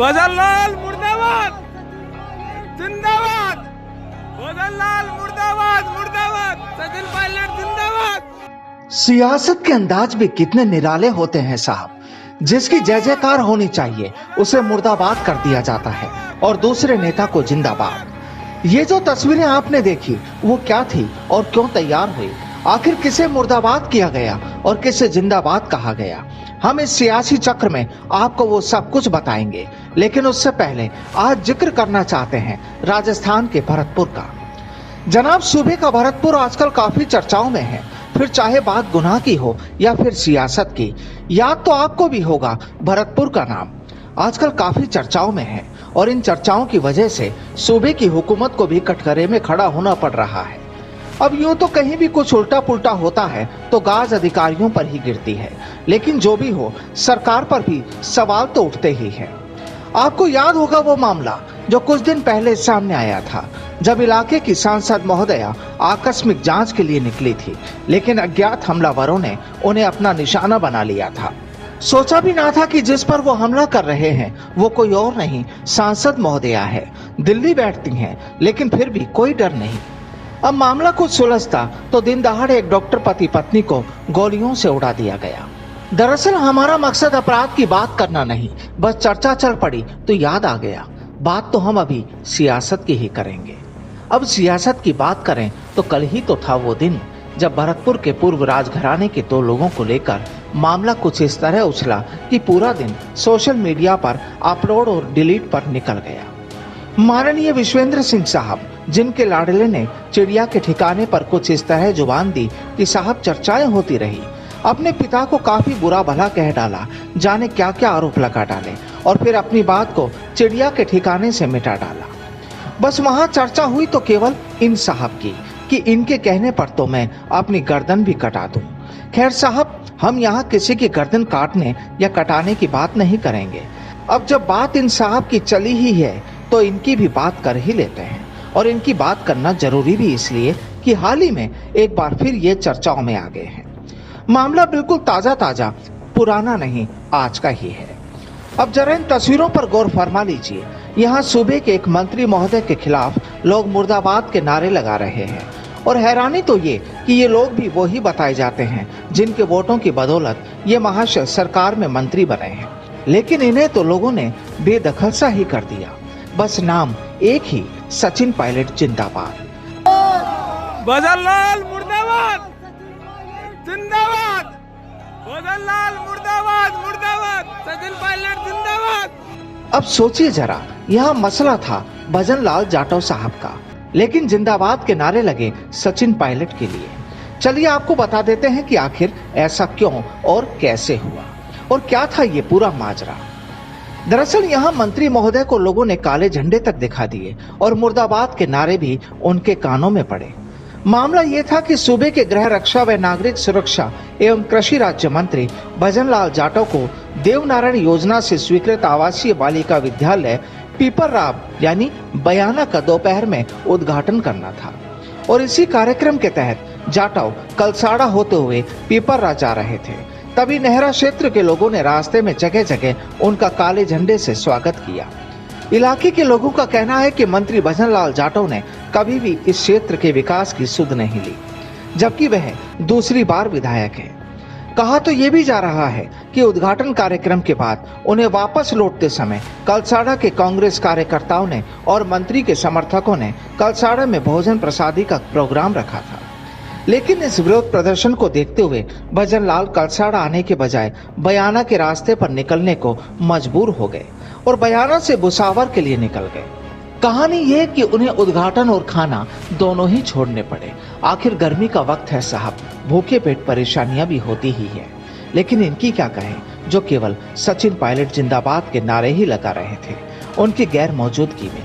भजनलाल मुर्दाबाद, जिंदाबाद। भजनलाल मुर्दाबाद, मुर्दाबाद। सचिन पायलट जिंदाबाद। सियासत के अंदाज भी कितने निराले होते हैं साहब। जिसकी जय जयकार होनी चाहिए उसे मुर्दाबाद कर दिया जाता है और दूसरे नेता को जिंदाबाद। ये जो तस्वीरें आपने देखी वो क्या थी और क्यों तैयार हुई? आखिर किसे मुर्दाबाद किया गया और किसे जिंदाबाद कहा गया? हम इस सियासी चक्र में आपको वो सब कुछ बताएंगे, लेकिन उससे पहले आज जिक्र करना चाहते हैं राजस्थान के भरतपुर का। जनाब, सूबे का भरतपुर आजकल काफी चर्चाओं में है। फिर चाहे बात गुनाह की हो या फिर सियासत की, याद तो आपको भी होगा भरतपुर का नाम आजकल काफी चर्चाओं में है और इन चर्चाओं की वजह से सूबे की हुकूमत को भी कटघरे में खड़ा होना पड़ रहा है। अब यूं तो कहीं भी कुछ उल्टा पुल्टा होता है तो गाज अधिकारियों पर ही गिरती है, लेकिन जो भी हो सरकार पर भी सवाल तो उठते ही है। आपको याद होगा वो मामला जो कुछ दिन पहले सामने आया था, जब इलाके की सांसद महोदया आकस्मिक जांच के लिए निकली थी, लेकिन अज्ञात हमलावरों ने उन्हें अपना निशाना बना लिया था। सोचा भी ना था कि जिस पर वो हमला कर रहे हैं वो कोई और नहीं, सांसद महोदया है। दिल्ली बैठती हैं, लेकिन फिर भी कोई डर नहीं। अब मामला कुछ सुलझता तो दिन दहाड़े एक डॉक्टर पति पत्नी को गोलियों से उड़ा दिया गया। दरअसल हमारा मकसद अपराध की बात करना नहीं, बस चर्चा चल पड़ी तो याद आ गया, बात तो हम अभी सियासत की ही करेंगे। अब सियासत की बात करें तो कल ही तो था वो दिन जब भरतपुर के पूर्व राजघराने के 2 लोगों को लेकर मामला कुछ इस तरह उछला कि पूरा दिन सोशल मीडिया पर अपलोड और डिलीट पर निकल गया। माननीय विश्वेंद्र सिंह साहब, जिनके लाडले ने चिड़िया के ठिकाने पर कुछ इस तरह जुबान दी कि साहब चर्चाएं होती रही, अपने पिता को काफी बुरा भला कह डाला, जाने क्या क्या आरोप लगा डाले और फिर अपनी बात को चिड़िया के ठिकाने से मिटा डाला। बस वहां चर्चा हुई तो केवल इन साहब की कि इनके कहने पर तो मैं अपनी गर्दन भी कटा दूं। खैर साहब, हम यहाँ किसी की गर्दन काटने या कटाने की बात नहीं करेंगे। अब जब बात इन साहब की चली ही है तो इनकी भी बात कर ही लेते हैं, और इनकी बात करना जरूरी भी इसलिए कि हाल ही में एक बार फिर ये चर्चाओं में आ गए हैं। मामला बिल्कुल ताजा ताजा, पुराना नहीं, आज का ही है। अब जरा इन तस्वीरों पर गौर फरमा लीजिए। यहाँ सूबे के एक मंत्री महोदय के खिलाफ लोग मुर्दाबाद के नारे लगा रहे हैं, और हैरानी तो ये कि ये लोग भी वही बताए जाते हैं जिनके वोटों की बदौलत ये महाशय सरकार में मंत्री बने हैं, लेकिन इन्हें तो लोगों ने बेदखल सा ही कर दिया। बस नाम एक ही, सचिन पायलट जिंदाबाद। भजनलाल मुर्दाबाद, जिंदाबाद। भजनलाल मुर्दाबाद, मुर्दाबाद। सचिन पायलट जिंदाबाद। अब सोचिए जरा, यहाँ मसला था भजनलाल जाटव साहब का, लेकिन जिंदाबाद के नारे लगे सचिन पायलट के लिए। चलिए आपको बता देते हैं कि आखिर ऐसा क्यों और कैसे हुआ और क्या था ये पूरा माजरा। दरअसल यहाँ मंत्री महोदय को लोगों ने काले झंडे तक दिखा दिए और मुर्दाबाद के नारे भी उनके कानों में पड़े। मामला ये था कि सूबे के गृह रक्षा व नागरिक सुरक्षा एवं कृषि राज्य मंत्री भजनलाल जाटव को देवनारायण योजना से स्वीकृत आवासीय बालिका विद्यालय पीपरराव यानी बयाना का दोपहर में उद्घाटन करना था, और इसी कार्यक्रम के तहत जाटव कलसाड़ा होते हुए पीपरराव जा रहे थे। तभी नेहरा क्षेत्र के लोगों ने रास्ते में जगह जगह उनका काले झंडे से स्वागत किया। इलाके के लोगों का कहना है कि मंत्री भजनलाल जाटव ने कभी भी इस क्षेत्र के विकास की सुध नहीं ली, जबकि वह दूसरी बार विधायक है। कहा तो ये भी जा रहा है कि उद्घाटन कार्यक्रम के बाद उन्हें वापस लौटते समय कलसाड़ा के कांग्रेस कार्यकर्ताओं ने और मंत्री के समर्थकों ने कलसाड़ा में भोजन प्रसादी का प्रोग्राम रखा था, लेकिन इस विरोध प्रदर्शन को देखते हुए भजनलाल कलसाड़ा आने के बजाय बयाना के रास्ते पर निकलने को मजबूर हो गए और बयाना से भुसावर के लिए निकल गए। कहानी ये कि उन्हें उद्घाटन और खाना दोनों ही छोड़ने पड़े। आखिर गर्मी का वक्त है साहब, भूखे पेट परेशानियां भी होती ही है, लेकिन इनकी क्या कहें जो केवल सचिन पायलट जिंदाबाद के नारे ही लगा रहे थे उनकी गैर मौजूदगी में।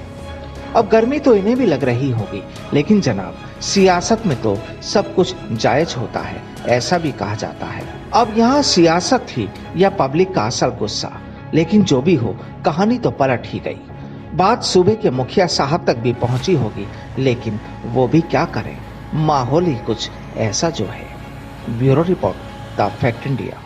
अब गर्मी तो इन्हें भी लग रही होगी, लेकिन जनाब सियासत में तो सब कुछ जायज होता है, ऐसा भी कहा जाता है। अब यहाँ सियासत थी या पब्लिक का असल गुस्सा, लेकिन जो भी हो कहानी तो पलट ही गई। बात सूबे के मुखिया साहब तक भी पहुंची होगी, लेकिन वो भी क्या करें, माहौल ही कुछ ऐसा जो है। Bureau report, the fact India.